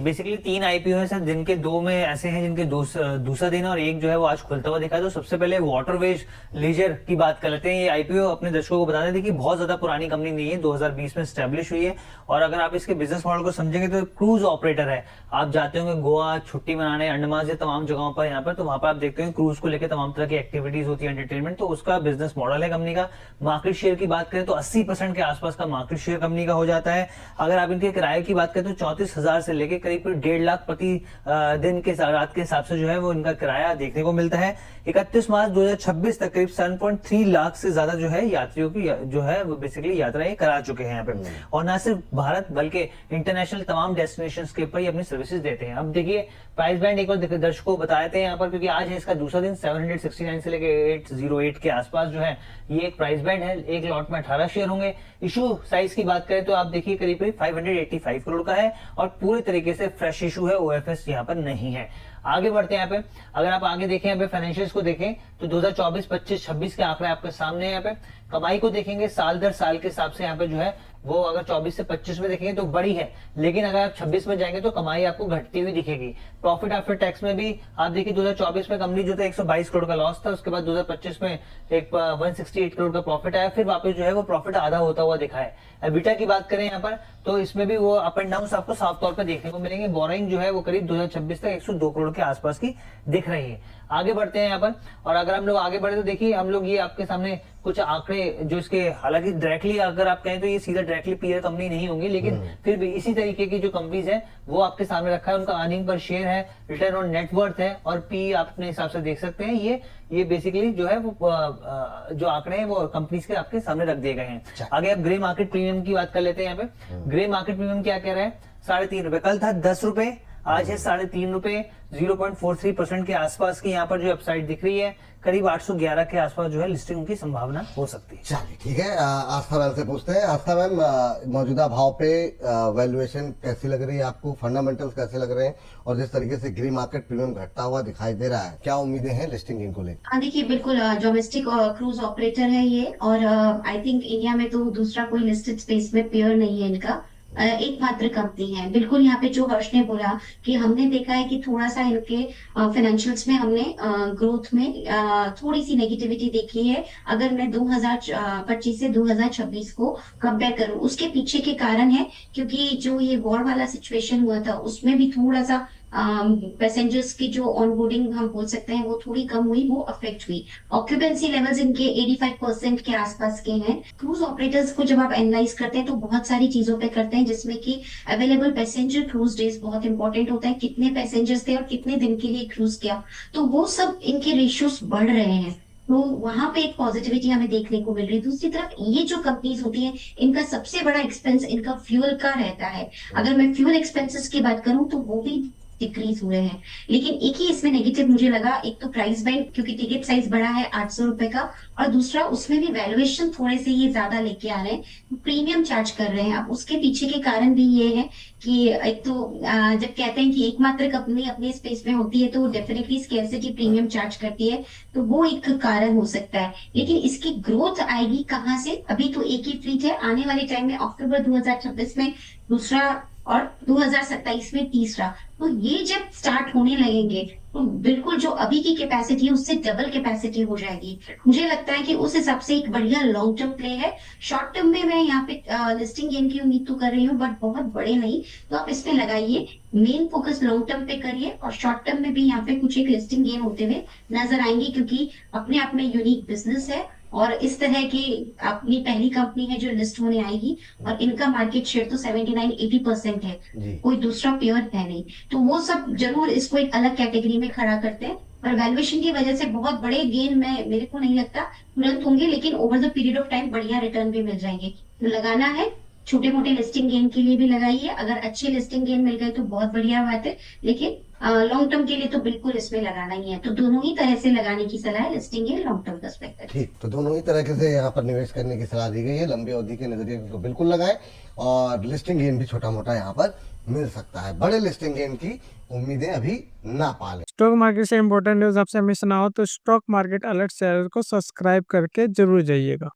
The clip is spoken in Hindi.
बेसिकली 3 आईपीओ है सर, जिनके 2 में ऐसे हैं जिनके दूसरा दिन है और एक जो है वो आज खुलता हुआ दिखा है। तो सबसे पहले वाटरवेज लीजर की बात कर लेते हैं। ये आईपीओ अपने दर्शकों को बता दें कि बहुत ज्यादा पुरानी कंपनी नहीं है, 2020 में स्टैब्लिश हुई है। और अगर आप इसके बिजनेस मॉडल को समझेंगे तो क्रूज ऑपरेटर है। आप जाते होंगे गोवा छुट्टी मनाने, अंडमान से तमाम जगहों पर यहाँ पर, तो वहां पर आप देखते हैं क्रूज को लेकर तमाम तरह की एक्टिविटीज होती है, एंटरटेनमेंट, तो उसका बिजनेस मॉडल है कंपनी का। मार्केट शेयर की बात करें तो 80% के आसपास का मार्केट शेयर कंपनी का हो जाता है। अगर आप इनके किराए की बात करें तो 34,000 से लेकर करीब 1.5 लाख प्रति दिन के रात के हिसाब से जो है वो इनका किराया देखने को मिलता है। 31 मार्च 2026 तक करीब 7.3 लाख से ज्यादा जो है यात्रियों की जो है वो बेसिकली यात्राएं करा चुके हैं यहाँ पे। और ना सिर्फ भारत बल्कि इंटरनेशनल तमाम डेस्टिनेशंस के ऊपर ही अपनी सर्विसेज देते हैं। अब देखिए प्राइस बैंड एक बार दर्शकों को बताए थे यहाँ पर, क्योंकि आज है इसका दूसरा दिन। 769 से लेकर 808 के आसपास जो है ये एक प्राइस बैंड है। एक लॉट में 18 शेयर होंगे। इशू साइज की बात करें तो आप देखिए करीब 585 करोड़ का है और पूरे तरीके से फ्रेश इशू है, ओएफएस यहाँ पर नहीं है। आगे बढ़ते हैं यहाँ पे। अगर आप आगे देखें यहाँ पे फाइनेंशियल्स को देखें तो 2024, 25, 26 के आंकड़े आपके सामने हैं। यहाँ पे कमाई को देखेंगे साल दर साल के हिसाब से यहाँ पे जो है वो अगर 24 से 25 में देखेंगे तो बड़ी है, लेकिन अगर आप 26 में जाएंगे तो कमाई आपको घटती हुई दिखेगी। प्रॉफिट आफ्टर टैक्स में भी आप देखिए 2024 में कंपनी जो था 122 करोड़ का लॉस था, उसके बाद 2025 में एक 168 करोड़ का प्रॉफिट आया, फिर वापस जो है वो प्रॉफिट आधा होता हुआ दिखा है। एबिटा की बात करें यहाँ पर तो इसमें भी वो अप एंड डाउन आपको साफ तौर पर देखने को मिलेंगे। बोरिंग जो है वो करीब 2026 तक 102 करोड़ के आसपास की दिख रही है। आगे बढ़ते हैं यहाँ पर, और अगर हम लोग आगे बढ़े तो देखिए हम लोग ये आपके सामने कुछ आंकड़े जो इसके, हालांकि डायरेक्टली अगर आप कहें तो ये सीधा डायरेक्टली पीयर कंपनी नहीं होंगी, लेकिन फिर भी इसी तरीके की जो कंपनीज है वो आपके सामने रखा है। उनका अर्निंग पर शेयर है, रिटर्न ऑन नेटवर्थ है और पी आप अपने हिसाब से देख सकते हैं। ये बेसिकली जो है वो जो आंकड़े हैं वो कंपनीज के आपके सामने रख दिए गए हैं। आगे आप ग्रे मार्केट प्रीमियम की बात कर लेते हैं। यहाँ पे ग्रे मार्केट प्रीमियम क्या कह रहा है? 3.5 रुपए। कल था 10 रुपए, आज है 3.5 रुपए। 0.43% के आसपास की यहाँ पर जो अपसाइड दिख रही है। करीब 811 के आसपास जो है लिस्टिंग की संभावना हो सकती है। चलिए ठीक है, आस्था मैम से पूछते हैं। आस्था मैम, मौजूदा भाव पे वैल्यूएशन कैसी लग रही है आपको, फंडामेंटल्स कैसे लग रहे हैं, और जिस तरीके से ग्रे मार्केट प्रीमियम घटता हुआ दिखाई दे रहा है, क्या उम्मीदें हैं लिस्टिंग इनको लेकर? देखिए बिल्कुल डोमेस्टिक क्रूज ऑपरेटर है ये, और आई थिंक इंडिया में तो दूसरा कोई लिस्टेड स्पेस में पेयर नहीं है इनका, एकमात्र कंपनी है। बिल्कुल यहाँ पे जो हर्ष ने बोला कि हमने देखा है कि थोड़ा सा इनके फाइनेंशियल्स में हमने ग्रोथ में थोड़ी सी नेगेटिविटी देखी है। अगर मैं 2025 से 2026 को कंपेयर करूं, उसके पीछे के कारण है क्योंकि जो ये वॉर वाला सिचुएशन हुआ था उसमें भी थोड़ा सा पैसेंजर्स की जो ऑनबोर्डिंग हम बोल सकते हैं वो थोड़ी कम हुई, वो अफेक्ट हुई। ऑक्यूपेंसी लेवल्स इनके 85% के आसपास के हैं। क्रूज ऑपरेटर्स को जब आप एनालाइज करते हैं तो बहुत सारी चीजों पे करते हैं, जिसमें कि अवेलेबल पैसेंजर क्रूज डेज बहुत इंपॉर्टेंट होता है, कितने पैसेंजर्स थे और कितने दिन के लिए क्रूज किया, तो वो सब इनके रेशियोज बढ़ रहे हैं। तो वहां पे एक पॉजिटिविटी हमें देखने को मिल रही है। दूसरी तरफ ये जो कंपनीज होती हैं इनका सबसे बड़ा एक्सपेंस इनका फ्यूल का रहता है। अगर मैं फ्यूल एक्सपेंसेस की बात करूं तो वो भी डिक्रीज हुए हैं। लेकिन एक ही इसमें नेगेटिव मुझे लगा, एक तो प्राइस बैंड, क्योंकि टिकट साइज बड़ा है 800 रुपए का, और दूसरा उसमें भी वैल्यूएशन थोड़े से ये ज्यादा लेके आ रहे हैं, प्रीमियम चार्ज कर रहे हैं। अब उसके पीछे के कारण भी ये है कि एक तो जब कहते हैं कि एकमात्र कंपनी अपने स्पेस में होती है तो डेफिनेटली स्कैर्सिटी प्रीमियम चार्ज करती है, तो वो एक कारण हो सकता है। लेकिन इसकी ग्रोथ आएगी कहाँ से? अभी तो एक ही फ्लीट है, आने वाले टाइम में अक्टूबर 2026 में दूसरा और 2027 में तीसरा, तो ये जब स्टार्ट होने लगेंगे तो बिल्कुल जो अभी की कैपेसिटी है उससे डबल कैपेसिटी हो जाएगी। मुझे लगता है कि उस हिसाब से एक बढ़िया लॉन्ग टर्म प्ले है। शॉर्ट टर्म में मैं यहाँ पे लिस्टिंग गेन की उम्मीद तो कर रही हूँ, बट बहुत बड़े नहीं, तो आप इसमें लगाइए। मेन फोकस लॉन्ग टर्म पे करिए, और शॉर्ट टर्म में भी यहाँ पे कुछ एक लिस्टिंग गेन होते हुए नजर आएंगे, क्योंकि अपने आप में यूनिक बिजनेस है और इस तरह की अपनी पहली कंपनी है जो लिस्ट होने आएगी, और इनका मार्केट शेयर तो 79-80% है, कोई दूसरा पेयर है नहीं। तो वो सब जरूर इसको एक अलग कैटेगरी में खड़ा करते हैं, पर वैल्यूएशन की वजह से बहुत बड़े गेन में मेरे को नहीं लगता तुरंत होंगे, लेकिन over the period of time बढ़िया रिटर्न भी मिल जाएंगे। तो लगाना है, छोटे मोटे लिस्टिंग गेन के लिए भी लगाइए। अगर अच्छे लिस्टिंग गेन मिल गए तो बहुत बढ़िया बात है, लेकिन लॉन्ग टर्म के लिए तो बिल्कुल इसमें लगाना ही है। तो दोनों ही तरह से लगाने की सलाह है, listing gain, long term perspective. ठीक, तो दोनों ही तरह से यहाँ पर निवेश करने की सलाह दी गई है। लंबी अवधि के नजरिए को बिल्कुल लगाएं, और लिस्टिंग गेन भी छोटा मोटा यहाँ पर मिल सकता है। बड़े लिस्टिंग गेन की उम्मीदें अभी ना पालें। स्टॉक मार्केट से इंपॉर्टेंट न्यूज आपसे मिस ना हो तो स्टॉक मार्केट अलर्ट चैनल को सब्सक्राइब करके जरूर जाइएगा।